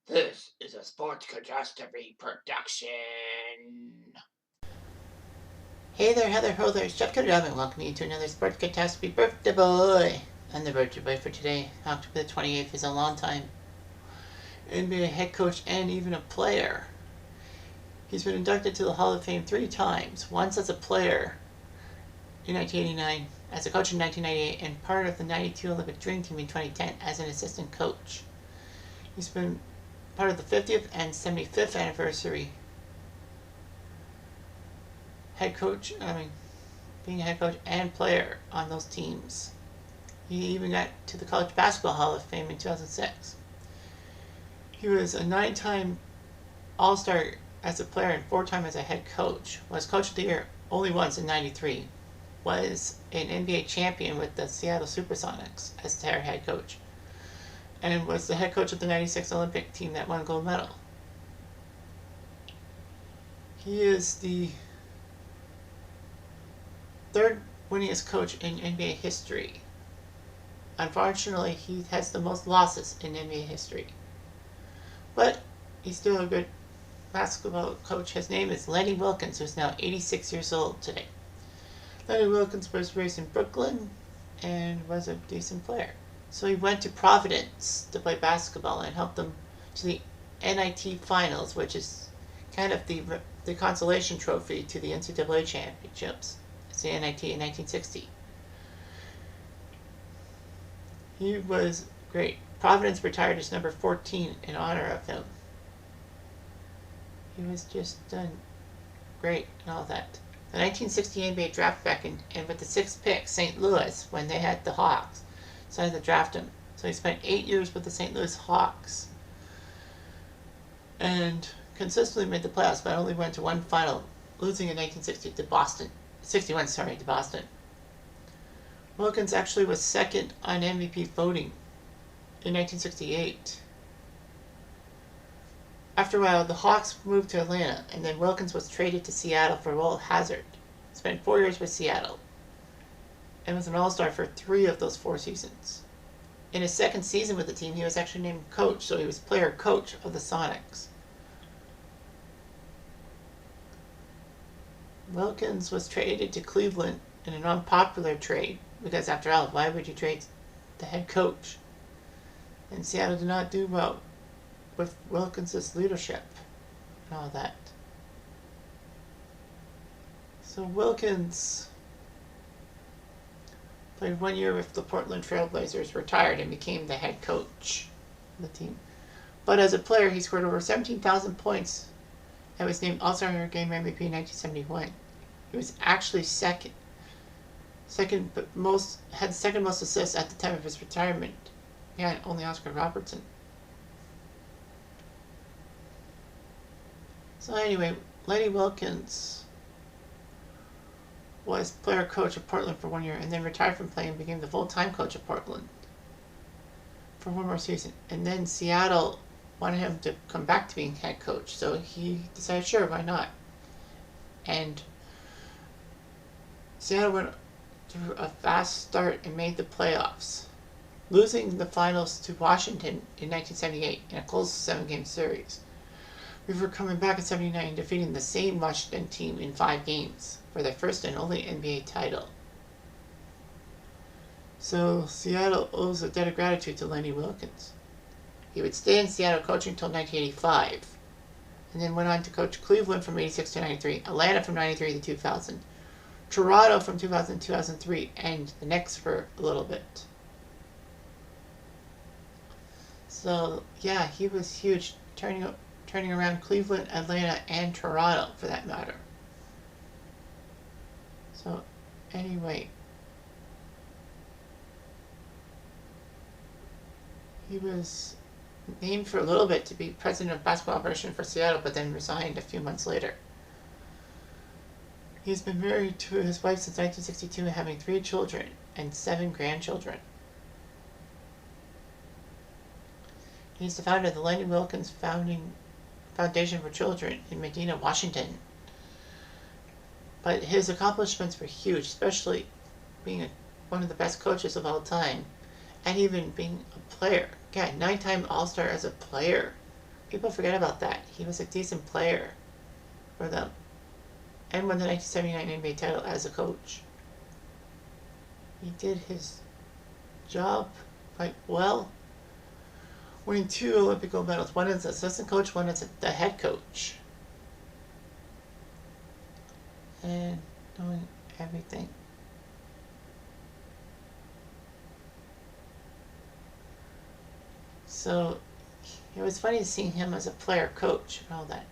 This is a Sports Catastrophe production. Hey there, Heather, ho there, it's Jeff Cutastrophe, and welcome you to another Sports Catastrophe birthday boy. And the birthday boy for today, October the 28th, is a long-time NBA head coach and even a player. He's been inducted to the Hall of Fame 3 times, once as a player in 1989, as a coach in 1998, and part of the 92 Olympic Dream Team in 2010 as an assistant coach. He's been part of the 50th and 75th anniversary being a head coach and player on those teams. He even got to the College Basketball Hall of Fame in 2006. He was a 9-time All-Star as a player and 4-time as a head coach. Was Coach of the Year only once in '93. Was an NBA champion with the Seattle Supersonics as their head coach. And was the head coach of the '96 Olympic team that won a gold medal. He is the third winningest coach in NBA history. Unfortunately, he has the most losses in NBA history. But he's still a good basketball coach. His name is Lenny Wilkens, who's now 86 years old today. Lenny Wilkens was raised in Brooklyn and was a decent player. So he went to Providence to play basketball and helped them to the NIT Finals, which is kind of the consolation trophy to the NCAA championships. It's the NIT in 1960. He was great. Providence retired his number 14 in honor of him. He was just done great and all that. The 1960 NBA draft back and with the 6th pick, St. Louis, when they had the Hawks, decided to draft him. So he spent 8 years with the St. Louis Hawks and consistently made the playoffs, but only went to one final, losing in 1960 to Boston. 61, to Boston. Wilkens actually was second on MVP voting in 1968. After a while, the Hawks moved to Atlanta, and then Wilkens was traded to Seattle for Will Hazard. Spent 4 years with Seattle, and was an All-Star for 3 of those 4 seasons. In his second season with the team, he was actually named coach, so he was player-coach of the Sonics. Wilkens was traded to Cleveland in an unpopular trade, because after all, why would you trade the head coach? And Seattle did not do well with Wilkens' leadership and all that. So Wilkens played 1 year with the Portland Trail Blazers, retired, and became the head coach of the team. But as a player, he scored over 17,000 points and was named All-Star Game MVP in 1971. He was actually second most assists at the time of his retirement. Yeah, only Oscar Robertson. So anyway, Lenny Wilkens was player-coach of Portland for 1 year and then retired from playing and became the full-time coach of Portland for 1 more season. And then Seattle wanted him to come back to being head coach, so he decided, sure, why not? And Seattle went through a fast start and made the playoffs, losing the finals to Washington in 1978 in a close 7-game series, before coming back in '79 and defeating the same Washington team in 5 games for their first and only NBA title. So Seattle owes a debt of gratitude to Lenny Wilkens. He would stay in Seattle coaching until 1985, and then went on to coach Cleveland from '86 to '93, Atlanta from '93 to 2000, Toronto from 2000 to 2003, and the Knicks for a little bit. So yeah, he was huge, turning around Cleveland, Atlanta, and Toronto for that matter. So anyway, he was named for a little bit to be president of basketball operation for Seattle, but then resigned a few months later. He's been married to his wife since 1962, having 3 children and 7 grandchildren. He's the founder of the Lenny Wilkens Foundation for Children in Medina, Washington. But his accomplishments were huge, especially being one of the best coaches of all time, and even being a player. Yeah, 9-time All-Star as a player People forget about that. He was a decent player for them and won the 1979 NBA title as a coach. He did his job quite well, winning 2 Olympic gold medals, one as assistant coach, one as the head coach, and doing everything. So it was funny seeing him as a player coach and all that.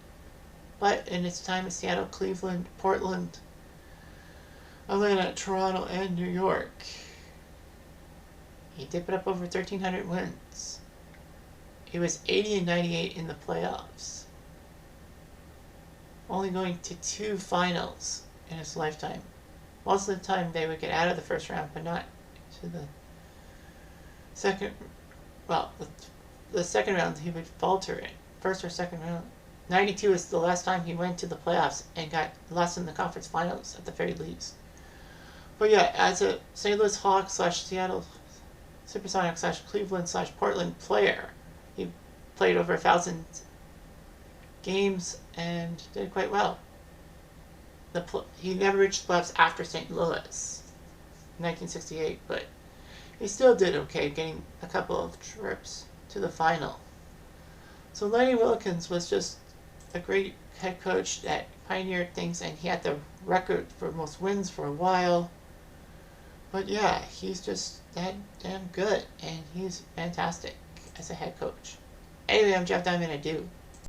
But in his time in Seattle, Cleveland, Portland, Atlanta, Toronto, and New York, he did put up over 1,300 wins. He was 80-98 in the playoffs, only going to 2 finals in his lifetime. Most of the time they would get out of the first round, but not to the second. Well, the second round he would falter in. First or second round. 92 is the last time he went to the playoffs and got lost in the conference finals at the very least. But yeah, as a St. Louis Hawks / Seattle Supersonics / Cleveland / Portland player, he played over 1,000 games and did quite well. He never reached the playoffs after St. Louis in 1968, but he still did okay, getting a couple of trips to the final. So Lenny Wilkens was just a great head coach that pioneered things, and he had the record for most wins for a while. But yeah, he's just that damn good, and he's fantastic as a head coach. Anyway, I'm Jeff Diamond. I do.